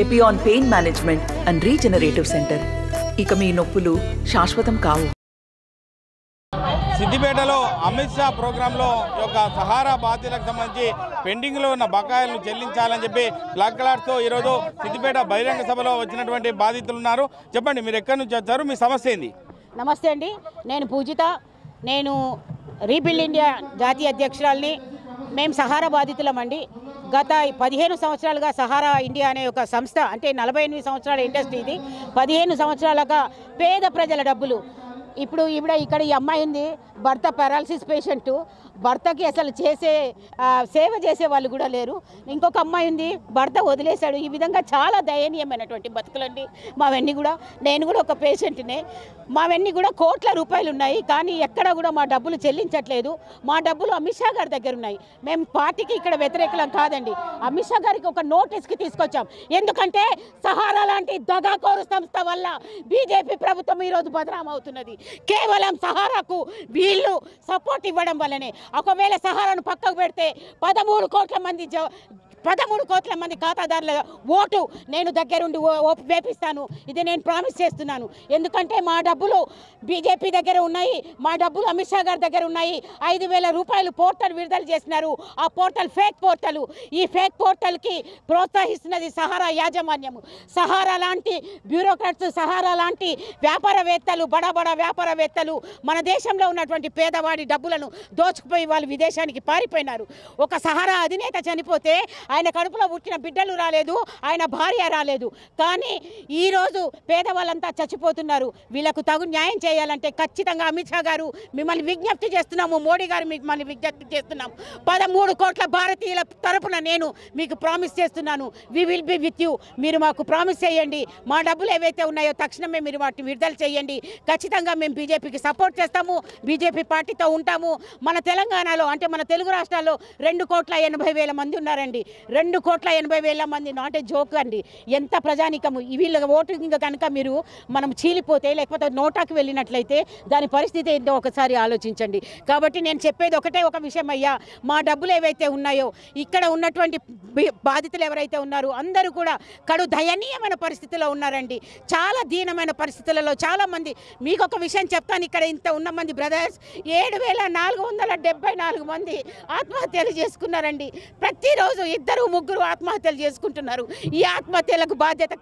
Epione pain management and regenerative centre. ఇక మీ నొప్పులు శాశ్వతం కావు. సిద్దిపేటలో అమిత్ షా ప్రోగ్రాంలో యొక్క సహారా బాధితులకు సంబంధించి పెండింగ్లో ఉన్న బకాయిలను చెల్లించాలని చెప్పి బ్లాక్ కలర్స్తో ఈరోజు సిద్దిపేట బహిరంగ సభలో వచ్చినటువంటి బాధితులు ఉన్నారు. చెప్పండి, మీరు ఎక్కడి నుంచి వచ్చారు, మీ సమస్య ఏంది? నమస్తే అండి, నేను పూజిత. నేను రీబిల్డ్ ఇండియా జాతీయ అధ్యక్షురాలిని. మేము సహారా బాధితులమండి. గత 15 సంవత్సరాలుగా సహారా ఇండియా అనే ఒక సంస్థ, అంటే 48 సంవత్సరాల ఇండస్ట్రీ ఇది. 15 సంవత్సరాలుగా పేద ప్రజల డబ్బులు. ఇప్పుడు ఇక్కడ ఈ అమ్మాయి ఉంది, భర్త పారాలసిస్ పేషెంట్. భర్తకి అసలు సేవ చేసే వాళ్ళు కూడా లేరు. ఇంకొక అమ్మాయి ఉంది, భర్త వదిలేశాడు. ఈ విధంగా చాలా దయనీయమైనటువంటి బతుకులండి మావన్నీ కూడా. నేను కూడా ఒక పేషెంట్నే. మావన్నీ కూడా కోట్ల రూపాయలు ఉన్నాయి, కానీ ఎక్కడ కూడా మా డబ్బులు చెల్లించట్లేదు. మా డబ్బులు అమిత్ షా గారి దగ్గర ఉన్నాయి. మేము పార్టీకి ఇక్కడ వ్యతిరేకలం కాదండి. అమిత్ షా గారికి ఒక నోటీస్కి తీసుకొచ్చాం. ఎందుకంటే సహారా లాంటి దగాకోరు సంస్థ వల్ల బీజేపీ ప్రభుత్వం ఈరోజు బదనాం అవుతున్నది. కేవలం సహారాకు వీళ్ళు సపోర్ట్ ఇవ్వడం వల్లనే. ఒకవేళ సహారాను పక్కకు పెడితే 13 కోట్ల మంది ఖాతాదారుల ఓటు నేను దగ్గరుండి వేపిస్తాను. ఇది నేను ప్రామిస్ చేస్తున్నాను. ఎందుకంటే మా డబ్బులు బీజేపీ దగ్గర ఉన్నాయి, మా డబ్బులు అమిత్ షా గారి దగ్గర ఉన్నాయి. 5,000 రూపాయలు పోర్టల్ విడుదల చేసినారు. ఆ పోర్టల్ ఫేక్ పోర్టల్. ఈ ఫేక్ పోర్టల్కి ప్రోత్సహిస్తున్నది సహారా యాజమాన్యము. సహారా లాంటి బ్యూరోక్రాట్స్, సహారా లాంటి వ్యాపారవేత్తలు, బడా వ్యాపారవేత్తలు మన దేశంలో ఉన్నటువంటి పేదవాడి డబ్బులను దోచుకుపోయి వాళ్ళు విదేశానికి పారిపోయినారు. ఒక సహారా అధినేత చనిపోతే ఆయన కడుపులో పుట్టిన బిడ్డలు రాలేదు, ఆయన భార్య రాలేదు. కానీ ఈరోజు పేదవాళ్ళంతా చచ్చిపోతున్నారు. వీళ్ళకు తగు న్యాయం చేయాలంటే ఖచ్చితంగా అమిత్ షా గారు మిమ్మల్ని విజ్ఞప్తి చేస్తున్నాము, మోడీ గారు మిమ్మల్ని విజ్ఞప్తి చేస్తున్నాము. 13 కోట్ల భారతీయుల తరపున నేను మీకు ప్రామిస్ చేస్తున్నాను, we will be with you. మీరు మాకు ప్రామిస్ చేయండి. మా డబ్బులు ఏవైతే ఉన్నాయో తక్షణమే మీరు వాటిని విడుదల చేయండి. ఖచ్చితంగా మేము బీజేపీకి సపోర్ట్ చేస్తాము, బీజేపీ పార్టీతో ఉంటాము. మన తెలంగాణలో, అంటే మన తెలుగు రాష్ట్రాల్లో 2,80,000 మంది ఉన్నారండి. 2,80,000 మంది నాట్ ఏ జోక్ అండి. ఎంత ప్రజానికము. వీళ్ళ ఓటింగ్ కనుక మనం చీలిపోతే, లేకపోతే నోటాకి వెళ్ళినట్లయితే దాని పరిస్థితి ఏంటో ఒకసారి ఆలోచించండి. కాబట్టి నేను చెప్పేది ఒక విషయం అయ్యా, మా డబ్బులు ఏవైతే ఉన్నాయో ఇక్కడ ఉన్నటువంటి బాధితులు ఎవరైతే ఉన్నారో అందరూ కూడా కడు దయనీయమైన పరిస్థితిలో ఉన్నారండి. చాలా దీనమైన పరిస్థితులలో చాలామంది. మీకు ఒక విషయం చెప్తాను, ఇక్కడ ఇంత ఉన్న మంది బ్రదర్స్ 7,474 మంది ఆత్మహత్యలు చేసుకున్నారండి. ప్రతిరోజు 2-3 ఆత్మహత్యలు చేసుకుంటున్నారు. ఈ ఆత్మహత్యలకు బాధ్యత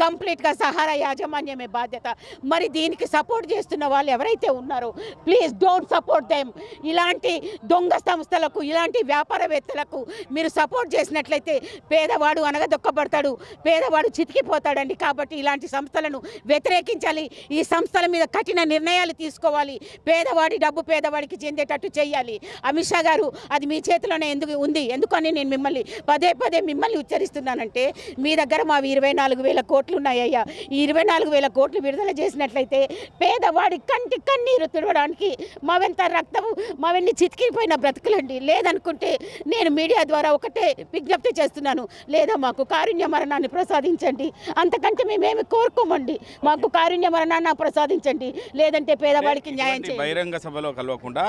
కంప్లీట్గా సహారా యాజమాన్యమే బాధ్యత. మరి దీనికి సపోర్ట్ చేస్తున్న వాళ్ళు ఎవరైతే ఉన్నారో ప్లీజ్ డోంట్ సపోర్ట్ దెమ్. ఇలాంటి దొంగ సంస్థలకు, ఇలాంటి వ్యాపారవేత్తలకు మీరు సపోర్ట్ చేసినట్లయితే పేదవాడు అనగదొక్కబడతాడు, పేదవాడు చితికిపోతాడండి. కాబట్టి ఇలాంటి సంస్థలను వ్యతిరేకించాలి. ఈ సంస్థల మీద కఠిన నిర్ణయాలు తీసుకోవాలి. పేదవాడి డబ్బు పేదవాడికి చెందేటట్టు చేయాలి. అమిత్ షా గారు, అది మీ చేతిలోనే ఉంది. ఎందుకని నేను మిమ్మల్ని పదే మిమ్మల్ని ఉచ్చరిస్తున్నానంటే, మీ దగ్గర మా 24,000 కోట్లు ఉన్నాయ్యా. ఈ 24,000 కోట్లు విడుదల చేసినట్లయితే పేదవాడి కంటి కన్నీరు తుడవడానికి మావెంత రక్తము, మావన్నీ చితికిపోయిన బ్రతుకులండి. లేదనుకుంటే నేను మీడియా ద్వారా ఒకటే విజ్ఞప్తి చేస్తున్నాను, లేదా మాకు కారుణ్య మరణాన్ని ప్రసాదించండి. అంతకంటే మేమేమి కోరుకోమండి. మాకు కారుణ్య మరణాన్ని ప్రసాదించండి, లేదంటే పేదవాడికి న్యాయం చేయండి. బహిరంగ సభలో కలవకుండా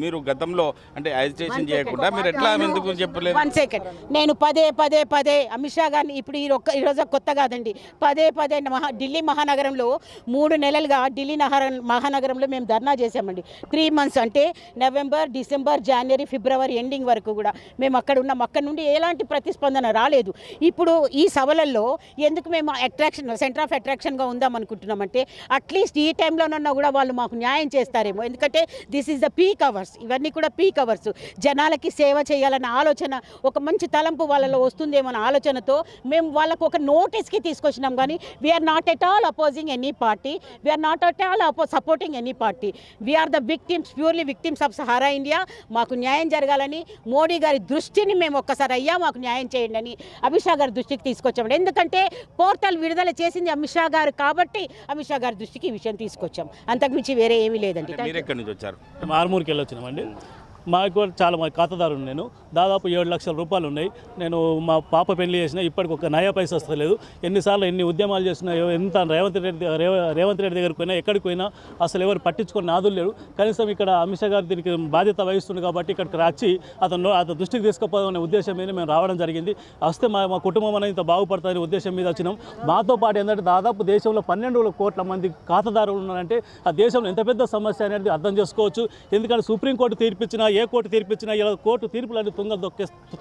మీరు గతంలో అంటే అజిటేషన్ చేయకుండా మీరు ఎట్లా ఎందుకు చెప్పలేదు? 1 సెకండ్. నేను పదే అమిత్ షా గారిని, ఇప్పుడు ఈరోజు కొత్త కాదండి, పదే ఢిల్లీ మహానగరంలో 3 నెలలుగా ఢిల్లీ మహానగరంలో మేము ధర్నా చేశామండి. 3 మంత్స్, అంటే నవంబర్, డిసెంబర్, జనవరి, ఫిబ్రవరి ఎండింగ్ వరకు కూడా మేము అక్కడ ఉన్నాం. అక్కడ నుండి ఎలాంటి ప్రతిస్పందన రాలేదు. ఇప్పుడు ఈ సభలలో ఎందుకు మేము సెంటర్ ఆఫ్ అట్రాక్షన్గా ఉందాం అనుకుంటున్నామంటే, అట్లీస్ట్ ఈ టైంలోనన్నా కూడా వాళ్ళు మాకు న్యాయం చేస్తారేమో. ఎందుకంటే this is the peak hours. ఇవన్నీ కూడా పీక్ అవర్స్. జనాలకి సేవ చేయాలన్న ఆలోచన, ఒక మంచి తలంపు వాళ్ళలో వస్తుందేమో అన్న ఆలోచనతో మేము వాళ్ళకు ఒక నోటీస్కి తీసుకొచ్చినాం. కానీ we're not at all opposing any party, we're not at all supporting any party. We're the victims, purely victims of Sahara India. మాకు న్యాయం జరగాలని మోడీ గారి దృష్టిని మేము ఒక్కసారి, అయ్యా మాకు న్యాయం చేయండి అని అమిత్ షా గారి దృష్టికి తీసుకొచ్చాము. ఎందుకంటే పోర్టల్ విడుదల చేసింది అమిత్ షా గారు కాబట్టి అమిత్ షా గారి దృష్టికి ఈ విషయం తీసుకొచ్చాం. అంతకుమించి వేరే ఏమీ లేదండి. మీరు ఎక్కడి నుంచి వచ్చారు? ఆర్మూర్కి వెళ్ళి వచ్చినామండి. మాకు చాలా ఖాతాదారు నేను దాదాపు 7 లక్షల రూపాయలు ఉన్నాయి. నేను మా పాప పెళ్లి చేసినా ఇప్పటికి ఒక నయా పైసా వస్తలేదు. ఎన్నిసార్లు ఎన్ని ఉద్యమాలు చేసినా ఎంత రేవంత్ రెడ్డి దగ్గరికి పోయినా ఎక్కడికి పోయినా అసలు ఎవరు పట్టించుకొని నాదులు లేడు. కనీసం ఇక్కడ అమిత్ షా గారు దీనికి బాధ్యత వహిస్తుంది కాబట్టి ఇక్కడికి వచ్చి అతను దృష్టికి తీసుకుపోవాలనే ఉద్దేశం మీద మేము రావడం జరిగింది. వస్తే మా కుటుంబం అనేది ఇంత బాగుపడుతుందనే ఉద్దేశం మీద వచ్చినాం. మాతో పాటు ఏంటంటే దాదాపు దేశంలో 12 కోట్ల మంది ఖాతాదారులు ఉన్నారంటే ఆ దేశంలో ఎంత పెద్ద సమస్య అనేది అర్థం చేసుకోవచ్చు. ఎందుకంటే సుప్రీంకోర్టు తీర్పిచ్చినా ఏ కోర్టు తీర్పిచ్చినా ఇలా కోర్టు తీర్పులన్నీ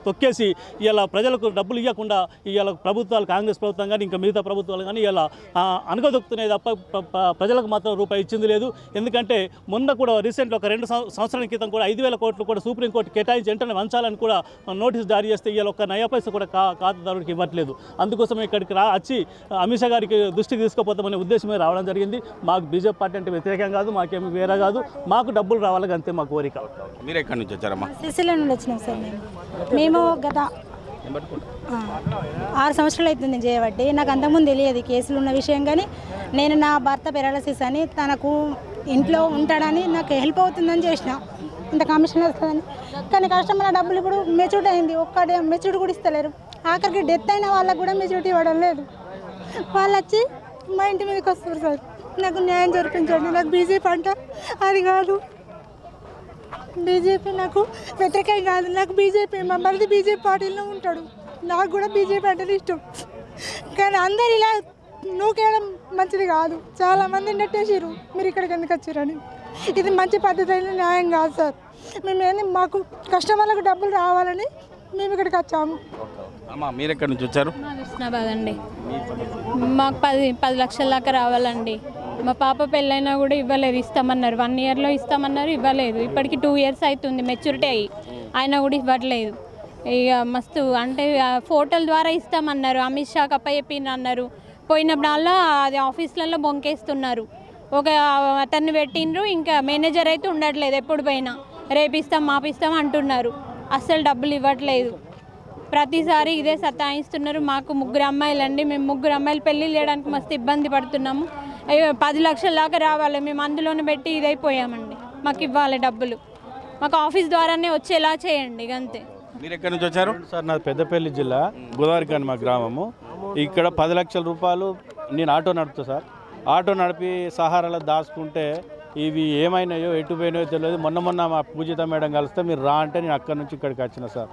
తొక్కేసి ఇలా ప్రజలకు డబ్బులు ఇవ్వకుండా ఇలా ప్రభుత్వాలు కాంగ్రెస్ ప్రభుత్వం కానీ ఇంకా మిగతా ప్రభుత్వాలు కానీ ఇలా అనగదొక్కుతున్నాయి తప్ప ప్రజలకు మాత్రం రూపాయి ఇచ్చింది లేదు. ఎందుకంటే మొన్న కూడా రీసెంట్గా ఒక 2 సంవత్సరాల క్రితం కూడా 5,000 కోట్లు కూడా సుప్రీంకోర్టు కేటాయించి వెంటనే వంచాలని కూడా నోటీస్ జారీ చేస్తే ఇలా ఒక్క నయా పైసా కూడా ఖాతాదారుడికి ఇవ్వట్లేదు. అందుకోసం ఇక్కడికి వచ్చి అమిత్ షా గారికి దృష్టికి తీసుకుపోతామనే ఉద్దేశమే రావడం జరిగింది. మాకు బీజేపీ పార్టీ అంటే వ్యతిరేకం కాదు, మాకేమి వేరే కాదు, మాకు డబ్బులు రావాలి అంతే మా కోరిక. మీరు ఎక్కడి నుంచి వచ్చారమ్మా? సిరిసిల్ల నుండి వచ్చినాం సార్. మేము గత 6 సంవత్సరాలు అవుతుంది చేయబట్టి. నాకు అంతకుముందు తెలియదు కేసులు ఉన్న విషయం, కానీ నేను నా భర్త పెరాలసిస్ అని తనకు ఇంట్లో ఉంటాడని నాకు హెల్ప్ అవుతుందని చేసిన, ఇంత కమిషన్ వస్తుందని. కానీ కస్టమర్ డబ్బులు ఇప్పుడు మెచ్యూరిటీ అయింది, ఒక్కడే మెచ్యూరిటీ కూడా ఇస్తలేరు. ఆఖరికి డెత్ అయిన వాళ్ళకు కూడా మెచ్యూరిటీ ఇవ్వడం లేదు. వాళ్ళు వచ్చి మా ఇంటి మీదకి వస్తారు సార్. నాకు న్యాయం జరిపించండి. నాకు బీజేపీ అంట అది కాదు, బీజేపీ నాకు వ్యతిరేకం కాదు. నాకు బీజేపీ, మా మళ్ళీ బీజేపీ పార్టీలో ఉంటాడు, నాకు కూడా బీజేపీ అంటే ఇష్టం. కానీ అందరు ఇలా నూకేయడం మంచిది కాదు. చాలామంది నెట్టేసారు, మీరు ఇక్కడికి ఎందుకు వచ్చారని. ఇది మంచి పద్ధతి అయిన న్యాయం కాదు సార్. మేమేంది మాకు కస్టమర్లకు డబ్బులు రావాలని మేము ఇక్కడికి వచ్చాము. అమ్మా మీరు ఎక్కడి నుంచి వచ్చారు? హుస్నాబాద్ అండి. మాకు 10 లక్షల దాకా రావాలండి. మా పాప పెళ్ళైనా కూడా ఇవ్వలేదు, ఇస్తామన్నారు 1 ఇయర్లో ఇస్తామన్నారు, ఇవ్వలేదు. ఇప్పటికి 2 ఇయర్స్ అవుతుంది మెచ్యూరిటీ అయ్యి, ఆయన కూడా ఇవ్వట్లేదు. ఇక మస్తు అంటే ఫోటోల ద్వారా ఇస్తామన్నారు, అమిత్ షాకి అప్పచెప్పిన అన్నారు. పోయినప్పుడల్లా అది ఆఫీసులలో బొంకేస్తున్నారు. ఒక అతన్ని పెట్టిండ్రు, ఇంకా మేనేజర్ అయితే ఉండట్లేదు. ఎప్పుడు పోయినా రేపిస్తాం మాపిస్తాం అంటున్నారు, అస్సలు డబ్బులు ఇవ్వట్లేదు. ప్రతిసారి ఇదే సతాయిస్తున్నారు. మాకు 3 అమ్మాయిలండి, మేము 3 అమ్మాయిలు పెళ్ళి చేయడానికి మస్తు ఇబ్బంది పడుతున్నాము. 10 లక్షల దాకా రావాలి, మేము అందులోనే పెట్టి ఇదైపోయామండి. మాకు ఇవ్వాలి డబ్బులు, మాకు ఆఫీస్ ద్వారానే వచ్చేలా చేయండి అంతే. మీరు ఎక్కడి నుంచి వచ్చారు? సార్ నాది పెద్దపల్లి జిల్లా గోదావరిఖాన్ మా గ్రామము. ఇక్కడ 10 లక్షల రూపాయలు నేను ఆటో నడుపుతా సార్. ఆటో నడిపి సహారాలో దాచుకుంటే ఇవి ఏమైనాయో ఎటు పోయినాయో తెలియదు. మొన్న మా పూజిత మేడం కలిస్తే మీరు రా అంటే నేను అక్కడి నుంచి ఇక్కడికి వచ్చిన సార్.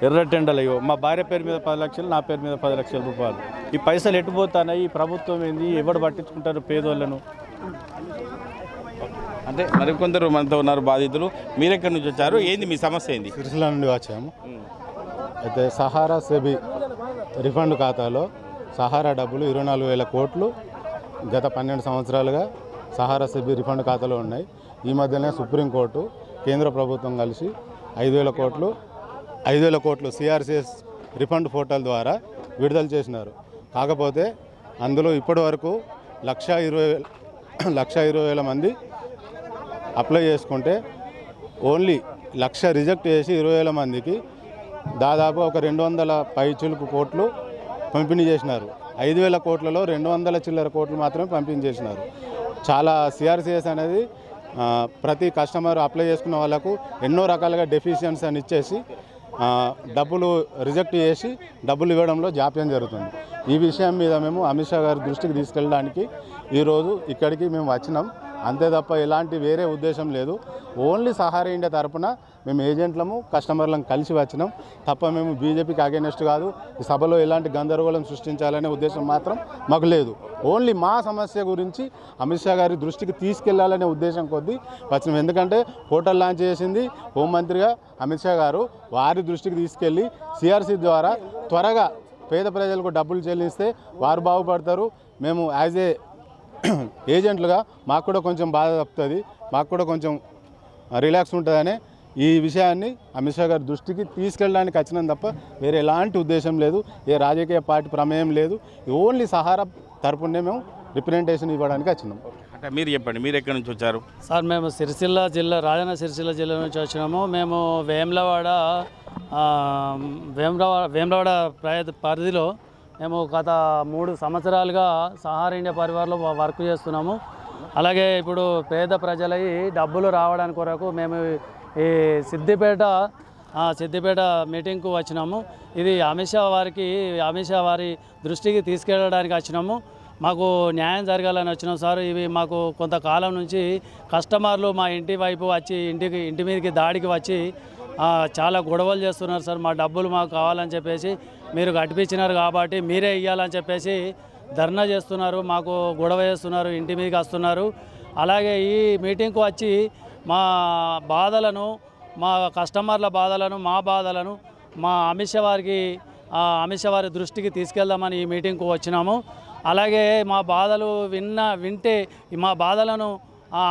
ఎర్ర టెండలు అయ్యో, మా భార్య పేరు మీద 10 లక్షలు, నా పేరు మీద 10 లక్షల రూపాయలు. ఈ పైసలు ఎట్టుపోతాయి? ఈ ప్రభుత్వం ఏంది, ఎవరు పట్టించుకుంటారు పేదోళ్ళను? అంటే మరికొందరు మనతో ఉన్నారు బాధితులు. మీరు ఎక్కడి నుంచి వచ్చారు? ఏంది మీ సమస్య ఏంది? సిరిసిల్ల నుండి వచ్చాము. అయితే సహారా సెబీ రిఫండ్ ఖాతాలో సహారా డబ్బులు 24,000 కోట్లు గత 12 సంవత్సరాలుగా సహారా సెబీ రిఫండ్ ఖాతాలో ఉన్నాయి. ఈ మధ్యనే సుప్రీంకోర్టు కేంద్ర ప్రభుత్వం కలిసి 5,000 కోట్లు సిఆర్సిఎస్ రిఫండ్ పోర్టల్ ద్వారా విడుదల చేసినారు. కాకపోతే అందులో ఇప్పటి వరకు 1,20,000 మంది అప్లై చేసుకుంటే ఓన్లీ 1,00,000 రిజెక్ట్ చేసి 20,000 మందికి దాదాపు ఒక 200 పైచులకు కోట్లు పంపిణీ చేసినారు. 5,000 కోట్లలో 200 చిల్లర కోట్లు మాత్రమే పంపిణీ చేసినారు. చాలా సిఆర్సిఎస్ అనేది ప్రతి కస్టమర్ అప్లై చేసుకున్న వాళ్ళకు ఎన్నో రకాలుగా డెఫిషియన్స్ అని ఇచ్చేసి డబ్బులు రిజెక్ట్ చేసి డబ్బులు ఇవ్వడంలో జాప్యం జరుగుతుంది. ఈ విషయం మీద మేము అమిత్ షా గారి దృష్టికి తీసుకెళ్ళడానికి ఈరోజు ఇక్కడికి మేము వచ్చినాం. అంతే తప్ప ఎలాంటి వేరే ఉద్దేశం లేదు. ఓన్లీ సహారా ఇండియా తరపున మేము ఏజెంట్లము కస్టమర్లను కలిసి వచ్చినాం తప్ప మేము బీజేపీకి అగైనెస్ట్ కాదు. ఈ సభలో ఎలాంటి గందరగోళం సృష్టించాలనే ఉద్దేశం మాత్రం మాకు లేదు. ఓన్లీ మా సమస్య గురించి అమిత్ షా గారి దృష్టికి తీసుకెళ్లాలనే ఉద్దేశం కొద్దీ వచ్చినాం. ఎందుకంటే పోర్టల్ లాంచ్ చేసింది హోంమంత్రిగా అమిత్ షా గారు. వారి దృష్టికి తీసుకెళ్ళి సిఆర్సీ ద్వారా త్వరగా పేద ప్రజలకు డబ్బులు చెల్లిస్తే వారు బాగుపడతారు. మేము యాజ్ ఏ ఏజెంట్లుగా మాకు కూడా కొంచెం బాధ తప్పుతుంది, మాకు కూడా కొంచెం రిలాక్స్ ఉంటుందనే ఈ విషయాన్ని అమిత్ షా గారి దృష్టికి తీసుకెళ్ళడానికి వచ్చినాం తప్ప వేరే ఎలాంటి ఉద్దేశం లేదు. ఏ రాజకీయ పార్టీ ప్రమేయం లేదు. ఓన్లీ సహారా తరపునే మేము రిప్రజెంటేషన్ ఇవ్వడానికి వచ్చినాం. అంటే మీరు చెప్పండి, మీరు ఎక్కడి నుంచి వచ్చారు? సార్ మేము సిరిసిల్ల జిల్లా రాజన్న సిరిసిల్ల జిల్లా నుంచి వచ్చినాము. మేము వేములవాడ పరిధిలో మేము గత 3 సంవత్సరాలుగా సహారా ఇండియా పరివార్లో వర్క్ చేస్తున్నాము. అలాగే ఇప్పుడు పేద ప్రజలై డబ్బులు రావడానికి కొరకు మేము ఈ సిద్దిపేట సిద్దిపేట మీటింగ్కు వచ్చినాము. ఇది అమిత్ షా వారి దృష్టికి తీసుకెళ్ళడానికి వచ్చినాము. మాకు న్యాయం జరగాలని వచ్చినాం సార్. ఇవి మాకు కొంతకాలం నుంచి కస్టమర్లు మా ఇంటి వైపు వచ్చి ఇంటి మీదకి దాడికి వచ్చి చాలా గొడవలు చేస్తున్నారు సార్. మా డబ్బులు మాకు కావాలని చెప్పేసి మీరు కట్టించినారు కాబట్టి మీరే ఇవ్వాలని చెప్పేసి ధర్నా చేస్తున్నారు, మాకు గొడవ చేస్తున్నారు, ఇంటి మీదకి వస్తున్నారు. అలాగే ఈ మీటింగ్కు వచ్చి మా బాధలను, మా కస్టమర్ల బాధలను, మా బాధలను మా అమిత్ షా వారి దృష్టికి తీసుకెళ్దామని ఈ మీటింగ్కు వచ్చినాము. అలాగే మా బాధలు వింటే మా బాధలను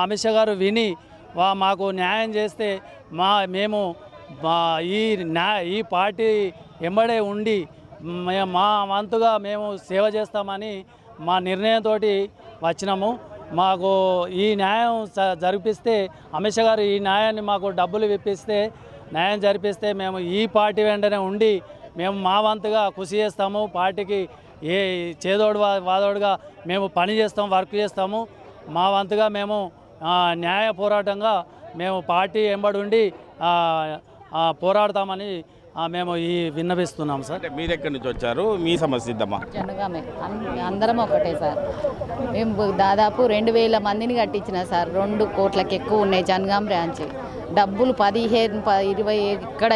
అమిత్ షా గారు విని మాకు న్యాయం చేస్తే మేము ఈ పార్టీ ఎంబడే ఉండి మా వంతుగా మేము సేవ చేస్తామని మా నిర్ణయంతో వచ్చినాము. మాకు ఈ న్యాయం జరిపిస్తే అమిత్ షా గారు ఈ న్యాయాన్ని మాకు డబ్బులు ఇప్పిస్తే న్యాయం జరిపిస్తే మేము ఈ పార్టీ వెంటనే ఉండి మేము మా వంతుగా కృషి చేస్తాము. పార్టీకి ఏ చేదోడు వాదోడుగా మేము పని చేస్తాము, వర్క్ చేస్తాము. మా వంతుగా మేము న్యాయ పోరాటంగా మేము పార్టీ ఎంబడి ఉండి పోరాడతామని మేము విన్నవిస్తున్నాం సార్. మీరు ఎక్కడి నుంచి వచ్చారు? మీ సమస్య ఇద్దామా? జనగామే అందరం ఒకటే సార్. మేము దాదాపు 2000 మందిని కట్టించిన సార్. 2 కోట్లకి ఎక్కువ ఉన్నాయి జనగాం బ్రాంచ్. డబ్బులు 15, 20 ఇక్కడ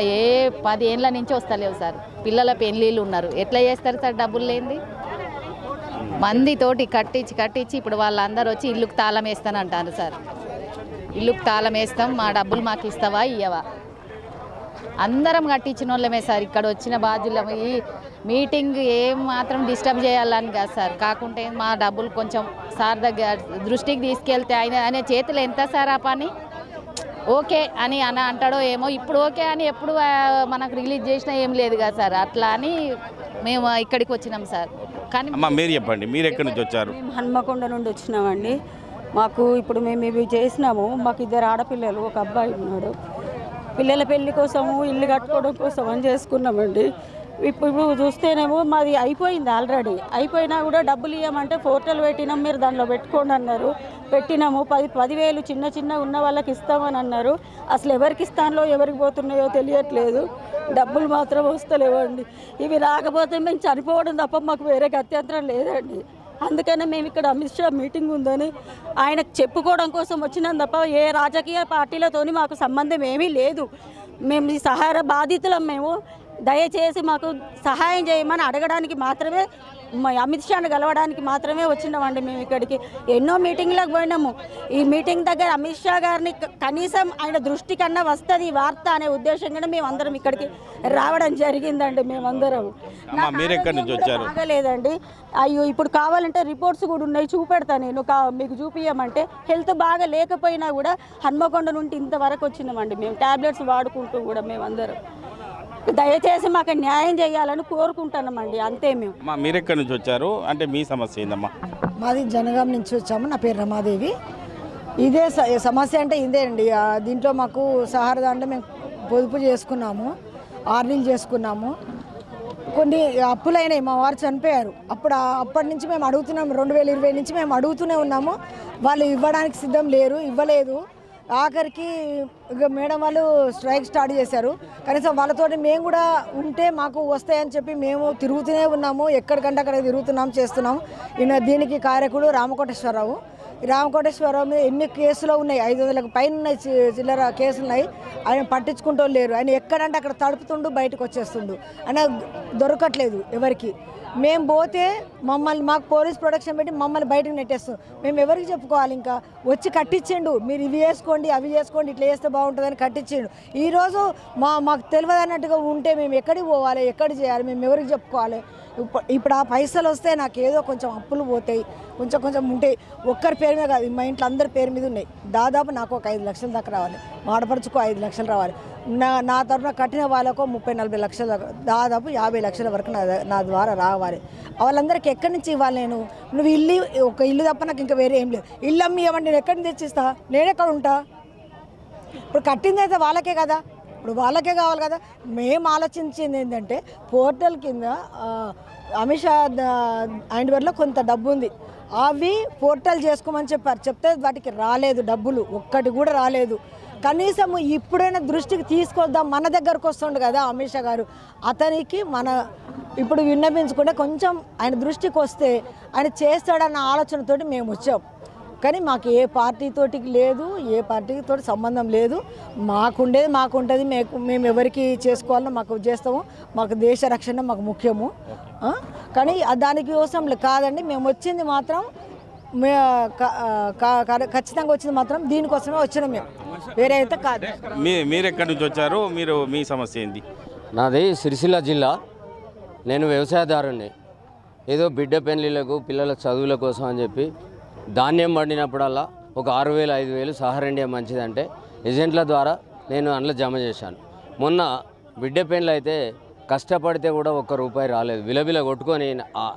10 ఏళ్ళ నుంచి వస్తలేవు సార్. పిల్లల పెళ్ళిళ్ళు ఉన్నారు, ఎట్లా చేస్తారు సార్ డబ్బులు లేనిది? మందితోటి కట్టించి ఇప్పుడు వాళ్ళందరూ వచ్చి ఇల్లుకు తాళం వేస్తానంటారు సార్. ఇల్లుకు తాళం వేస్తాం, మా డబ్బులు మాకు ఇస్తావా ఇయ్యవా? అందరం కట్టించిన వాళ్ళమే సార్. ఇక్కడ వచ్చిన బాధ్యులము ఈ మీటింగ్ ఏం మాత్రం డిస్టర్బ్ చేయాలని కాదు సార్. కాకుంటే మా డబ్బులు కొంచెం సార్ దగ్గర దృష్టికి తీసుకెళ్తే ఆయన చేతులు ఎంత సార్ ఆ పని ఓకే అని అంటాడో ఏమో. ఇప్పుడు ఓకే అని ఎప్పుడు మనకు రిలీజ్ చేసినా ఏం లేదు కదా సార్. అట్లా అని మేము ఇక్కడికి వచ్చినాం సార్. కానీ మీరు చెప్పండి, మీరు ఎక్కడి నుంచి వచ్చారు? మేము హన్మకొండ నుండి వచ్చినామండి. మాకు ఇప్పుడు మేము ఇవి చేసినాము. మాకు 2 ఆడపిల్లలు, ఒక అబ్బాయి ఉన్నాడు. పిల్లల పెళ్లి కోసము, ఇల్లు కట్టుకోవడం కోసం అని చేసుకున్నామండి. ఇప్పుడు చూస్తేనేమో మాది అయిపోయింది, ఆల్రెడీ అయిపోయినా కూడా డబ్బులు ఇవ్వమంటే పోర్టల్ పెట్టినాం, మీరు దానిలో పెట్టుకోండి అన్నారు. పెట్టినాము. 10,000 చిన్న ఉన్న వాళ్ళకి ఇస్తామని అన్నారు. అసలు ఎవరికి ఇస్తానో ఎవరికి పోతున్నాయో తెలియట్లేదు. డబ్బులు మాత్రం వస్తలేవండి. ఇవి రాకపోతే మేము చనిపోవడం తప్ప మాకు వేరే గత్యంతరం లేదండి. అందుకనే మేము ఇక్కడ అమిత్ షా మీటింగ్ ఉందని ఆయనకు చెప్పుకోవడం కోసం వచ్చినాం తప్ప ఏ రాజకీయ పార్టీలతోని మాకు సంబంధం ఏమీ లేదు. మేము ఈ సహార బాధితులం. మేము దయచేసి మాకు సహాయం చేయమని అడగడానికి మాత్రమే, అమిత్ షాను కలవడానికి మాత్రమే వచ్చినామండి. మేము ఇక్కడికి ఎన్నో మీటింగ్లకు పోయినాము. ఈ మీటింగ్ దగ్గర అమిత్ షా గారిని కనీసం ఆయన దృష్టి కన్నా వస్తుంది ఈ వార్త అనే ఉద్దేశంగానే మేము అందరం ఇక్కడికి రావడం జరిగిందండి. మేమందరం బాగలేదండి. అయ్యో ఇప్పుడు కావాలంటే రిపోర్ట్స్ కూడా ఉన్నాయి, చూపెడతా నేను, మీకు చూపించమంటే. హెల్త్ బాగా లేకపోయినా కూడా హన్మకొండ నుండి ఇంతవరకు వచ్చినామండి మేము, ట్యాబ్లెట్స్ వాడుకుంటూ కూడా. మేమందరం దయచేసి మాకు న్యాయం చేయాలని కోరుకుంటున్నామండి, అంతే. మీరు ఎక్కడి నుంచి వచ్చారు? అంటే మీ సమస్య ఏందమ్మా? మాది జనగాం నుంచి వచ్చాము. నా పేరు రమాదేవి. ఇదే సమస్య అంటే ఇదే అండి. దీంట్లో మాకు సహారా దాంట్లో మేము పొదుపు చేసుకున్నాము, ఆర్నీలు చేసుకున్నాము. కొన్ని అప్పులైనాయి, మా వారు చనిపోయారు. అప్పటి నుంచి మేము అడుగుతున్నాము. 2020 నుంచి మేము అడుగుతూనే ఉన్నాము. వాళ్ళు ఇవ్వడానికి సిద్ధం లేరు, ఇవ్వలేదు. ఆఖరికి ఇక మేడం వాళ్ళు స్ట్రైక్ స్టార్ట్ చేశారు. కనీసం వాళ్ళతో మేము కూడా ఉంటే మాకు వస్తాయని చెప్పి మేము తిరుగుతూనే ఉన్నాము. ఎక్కడికంటే అక్కడ తిరుగుతున్నాము, చేస్తున్నాము. దీనికి కారకుడు రామకోటేశ్వరరావు. రామకోటేశ్వరరావు మీద ఎన్ని కేసులు ఉన్నాయి, 500లకు పైన ఉన్నాయి, చిల్లర కేసులు ఉన్నాయి. ఆయన పట్టించుకుంటూ లేరు. ఆయన ఎక్కడంటే అక్కడ తడుపుతుండు, బయటకు వచ్చేస్తుండు. ఆయన దొరకట్లేదు ఎవరికి. మేము పోతే మాకు పోలీస్ ప్రొటెక్షన్ పెట్టి మమ్మల్ని బయటకు నెట్టేస్తాం. మేము ఎవరికి చెప్పుకోవాలి? ఇంకా వచ్చి కట్టించిండు, మీరు ఇవి చేసుకోండి, అవి చేసుకోండి, ఇట్లా చేస్తే బాగుంటుందని కట్టించిండు. ఈరోజు మాకు తెలియదు అన్నట్టుగా ఉంటే మేము ఎక్కడికి పోవాలి, ఎక్కడ చేయాలి, మేము ఎవరికి చెప్పుకోవాలి? ఇప్పుడు ఆ పైసలు వస్తే నాకు ఏదో కొంచెం అప్పులు పోతాయి, కొంచెం ఉంటాయి. ఒక్కరి పేరు మీద కాదు, మా ఇంట్లో అందరి పేరు మీద ఉన్నాయి. దాదాపు నాకు ఒక 5 లక్షల దాకా రావాలి, మా ఆడపడుచుకో 5 లక్షలు రావాలి. నా తరఫున కట్టిన వాళ్ళకు 30-40 లక్షల దాకా, దాదాపు 50 లక్షల వరకు నా ద్వారా రావాలి. వాళ్ళందరికీ ఎక్కడి నుంచి ఇవ్వాలి? నువ్వు ఒక ఇల్లు తప్ప నాకు ఇంకా వేరే ఏం లేదు. ఇల్లు అమ్మి ఇవ్వండి, నేను ఎక్కడి నుంచి తెచ్చిస్తా? నేనెక్కడ ఉంటా? ఇప్పుడు కట్టింది అయితే వాళ్ళకే కదా, ఇప్పుడు వాళ్ళకే కావాలి కదా. మేము ఆలోచించింది ఏంటంటే పోర్టల్ కింద అమిత్ షా హ్యాండ్వర్లో కొంత డబ్బు ఉంది, అవి పోర్టల్ చేసుకోమని చెప్పారు. చెప్తే వాటికి రాలేదు, డబ్బులు ఒక్కటి కూడా రాలేదు. కనీసం ఇప్పుడైనా దృష్టికి తీసుకొద్దాం, మన దగ్గరకు వస్తుండు కదా అమిత్ షా గారు, అతనికి మన ఇప్పుడు విన్నపించుకుంటే కొంచెం ఆయన దృష్టికి వస్తే ఆయన చేస్తాడన్న ఆలోచనతోటి మేము వచ్చాం. కానీ మాకు ఏ పార్టీతోటికి లేదు, ఏ పార్టీతో సంబంధం లేదు. మాకుండేది మాకుంటుంది, మేము ఎవరికి చేసుకోవాలన్నా మాకు చేస్తాము. మాకు దేశ రక్షణ మాకు ముఖ్యము. కానీ దానికి కోసం కాదండి, మేము వచ్చింది మాత్రం ఖచ్చితంగా వచ్చింది మాత్రం దీనికోసమే వచ్చినాం, మేము వేరే అయితే కాదు. మీరు ఎక్కడి నుంచి వచ్చారు? మీ సమస్య ఏంటి? నాది సిరిసిల్ల జిల్లా. నేను వ్యవసాయదారుని. ఏదో బిడ్డ పెళ్లిళ్లకు పిల్లల చదువుల కోసం అని చెప్పి ధాన్యం పండినప్పుడల్లా ఒక 6,000 5,000 సహారా ఇండియా మంచిదంటే ఏజెంట్ల ద్వారా నేను అందులో జమ చేశాను. మొన్న బిడ్డ పెళ్లి అయితే కష్టపడితే కూడా ₹1 రాలేదు. విలవిల కొట్టుకొని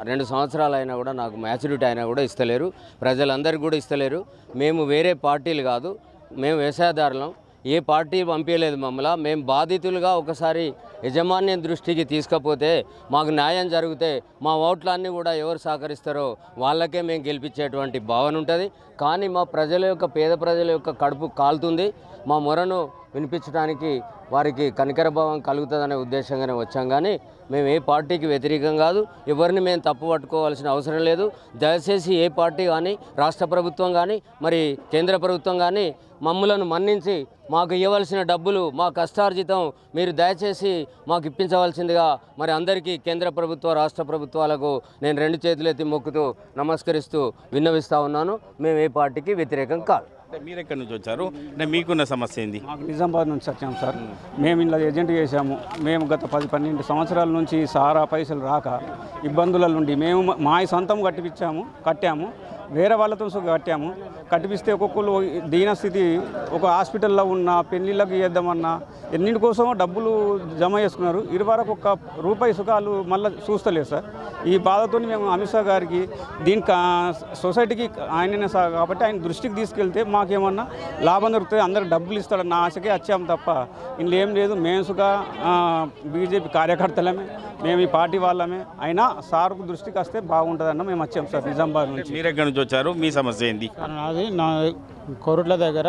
2 సంవత్సరాలు అయినా కూడా నాకు మ్యాచ్యూరిటీ అయినా కూడా ఇస్తలేరు, ప్రజలందరికీ కూడా ఇస్తలేరు. మేము వేరే పార్టీలు కాదు, మేము వ్యవసాయదారులం. ఏ పార్టీ పంపించలేదు మమ్మల్ని. మేము బాధితులుగా ఒకసారి యజమాన్యం దృష్టికి తీసుకపోతే మాకు న్యాయం జరిగితే మా ఓట్లన్నీ కూడా ఎవరు సహకరిస్తారో వాళ్ళకే మేము గెలిపించేటువంటి భావన ఉంటుంది. కానీ మా ప్రజల యొక్క పేద ప్రజల యొక్క కడుపు కాలుతుంది. మా మొరను వినిపించడానికి వారికి కనికర భావం కలుగుతుందనే ఉద్దేశంగానే వచ్చాం. కానీ మేము ఏ పార్టీకి వ్యతిరేకం కాదు, ఎవరిని మేము తప్పు పట్టుకోవాల్సిన అవసరం లేదు. దయచేసి ఏ పార్టీ కానీ, రాష్ట్ర ప్రభుత్వం కానీ, మరి కేంద్ర ప్రభుత్వం కానీ మమ్మలను మన్నించి మాకు ఇవ్వవలసిన డబ్బులు, మా కష్టార్జితం మీరు దయచేసి మాకు ఇప్పించవలసిందిగా మరి అందరికీ కేంద్ర ప్రభుత్వ రాష్ట్ర ప్రభుత్వాలకు నేను 2 చేతులెత్తి మొక్కుతూ నమస్కరిస్తూ విన్నవిస్తూ ఉన్నాను. మేము ఏ పార్టీకి వ్యతిరేకం కాదు. మీరు ఎక్కడి నుంచి వచ్చారు? అంటే మీకున్న సమస్య ఏంది? నిజామాబాద్ నుంచి వచ్చాము సార్. మేము ఇలా ఏజెంట్ చేశాము. మేము గత 10-12 సంవత్సరాల నుంచి సహారా పైసలు రాక ఇబ్బందుల నుండి మేము మా సొంతం కట్టాము, వేరే వాళ్ళతో కట్టాము. కట్టిపిస్తే ఒక్కొక్కరు దీనస్థితి, ఒక హాస్పిటల్లో ఉన్న పెళ్ళిళ్ళకి చేద్దామన్నా ఎన్నింటి కోసమో డబ్బులు జమ చేసుకున్నారు. ఇరువరకు ₹1 సుఖాలు మళ్ళీ చూస్తలేదు సార్. ఈ బాధతో మేము అమిత్ షా గారికి దీనికి సొసైటీకి ఆయననే కాబట్టి ఆయన దృష్టికి తీసుకెళ్తే మాకేమన్నా లాభం దొరుకుతుంది, అందరికి డబ్బులు ఇస్తాడన్న ఆశకే వచ్చాము తప్ప ఇందులో ఏం లేదు. మేము సుఖ బీజేపీ కార్యకర్తలమే, మేము ఈ పార్టీ వాళ్ళమే. అయినా సార్కు దృష్టికి వస్తే బాగుంటుందన్న మేము వచ్చాము సార్ నిజామాబాద్ నుంచి. మీరు ఎక్కడి నుంచి వచ్చారు? మీ సమస్య ఏంటి? నాది కొరుట్ల దగ్గర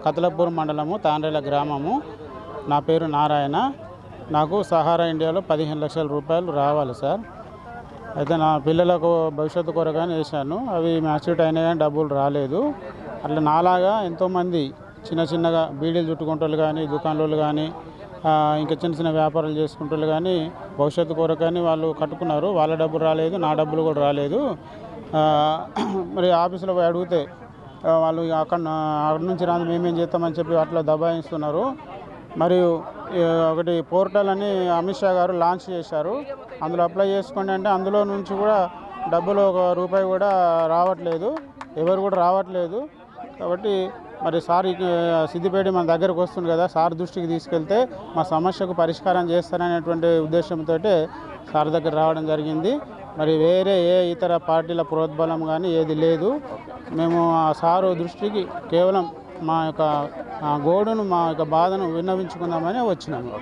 కతలపూర్ మండలము, తాండ్రేల గ్రామము. నా పేరు నారాయణ. నాకు సహారా ఇండియాలో 15 లక్షల రూపాయలు రావాలి సార్. అయితే నా పిల్లలకు భవిష్యత్తు కొరగానే వేశాను. అవి మ్యాచ్యూరిటీ అయినా కానీ డబ్బులు రాలేదు. అట్లా నాలాగా ఎంతోమంది చిన్నగా బీడీలు చుట్టుకుంటూ కానీ, దుకాణాలు కానీ, ఇంకా చిన్న వ్యాపారాలు చేసుకుంటూ కానీ భవిష్యత్తు కొరకని వాళ్ళు కట్టుకున్నారు. వాళ్ళ డబ్బులు రాలేదు, నా డబ్బులు కూడా రాలేదు. మరి ఆఫీసులో పోయి అడిగితే వాళ్ళు అక్కడ నుంచి రాదు, మేమేం చేస్తామని చెప్పి అట్లా దబాయిస్తున్నారు. మరియు ఒకటి పోర్టల్ అని అమిత్ షా గారు లాంచ్ చేశారు. అందులో అప్లై చేసుకోండి అంటే అందులో నుంచి కూడా డబ్బులు ₹1 కూడా రావట్లేదు, ఎవరు కూడా రావట్లేదు. కాబట్టి మరి సార్ సిద్దిపేట మన దగ్గరకు వస్తుంది కదా, సార్ దృష్టికి తీసుకెళ్తే మా సమస్యకు పరిష్కారం చేస్తారనేటువంటి ఉద్దేశంతో సార్ దగ్గర రావడం జరిగింది. మరి వేరే ఏ ఇతర పార్టీల ప్రోద్బలం కానీ ఏది లేదు. మేము ఆ సారు దృష్టికి కేవలం మా యొక్క గోడును, మా యొక్క బాధను విన్నవించుకుందామని వచ్చినాము.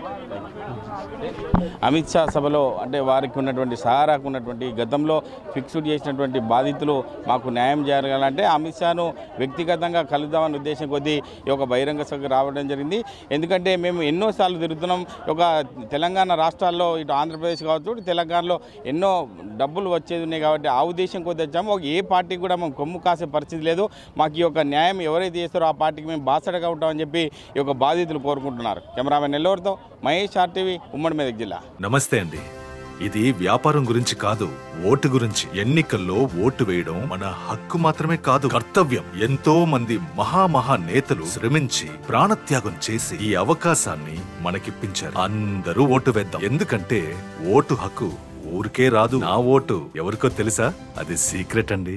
అమిత్ షా సభలో అంటే వారికి ఉన్నటువంటి సహారాకు ఉన్నటువంటి గతంలో ఫిక్స్డ్ చేసినటువంటి బాధితులు మాకు న్యాయం జరగాలంటే అమిత్ షాను వ్యక్తిగతంగా కలుద్దామని ఉద్దేశం కొద్దీ ఈ యొక్క బహిరంగ సభకు రావడం జరిగింది. ఎందుకంటే మేము ఎన్నోసార్లు తిరుగుతున్నాం. ఒక తెలంగాణ రాష్ట్రాల్లో, ఇటు ఆంధ్రప్రదేశ్ కావచ్చు, ఇటు తెలంగాణలో ఎన్నో డబ్బులు వచ్చేది ఉన్నాయి. కాబట్టి ఆ ఉద్దేశం కొద్ది వచ్చాము. ఒక ఏ పార్టీకి కూడా మేము కొమ్ము కాసే పరిస్థితి లేదు. మాకు ఈ యొక్క న్యాయం ఎవరైతే చేస్తారో ఆ పార్టీకి మేము బాసటగా ఉంటామని చెప్పి ఈ యొక్క బాధితులు కోరుకుంటున్నారు. కెమెరామెన్ నెల్లూరుతో మహేష్, RTV, ఉమ్మడి మెదక్ జిల్లా. నమస్తే అండి. ఇది వ్యాపారం గురించి కాదు, ఓటు గురించి. ఎన్నికల్లో ఓటు వేయడం మన హక్కు మాత్రమే కాదు, కర్తవ్యం. ఎంతో మంది మహా నేతలు శ్రమించి ప్రాణత్యాగం చేసి ఈ అవకాశాన్ని మనకిప్పించారు. అందరూ ఓటు వేద్దాం. ఎందుకంటే ఓటు హక్కు ఊరికే రాదు. నా ఓటు ఎవరికో తెలుసా? అది సీక్రెట్ అండి.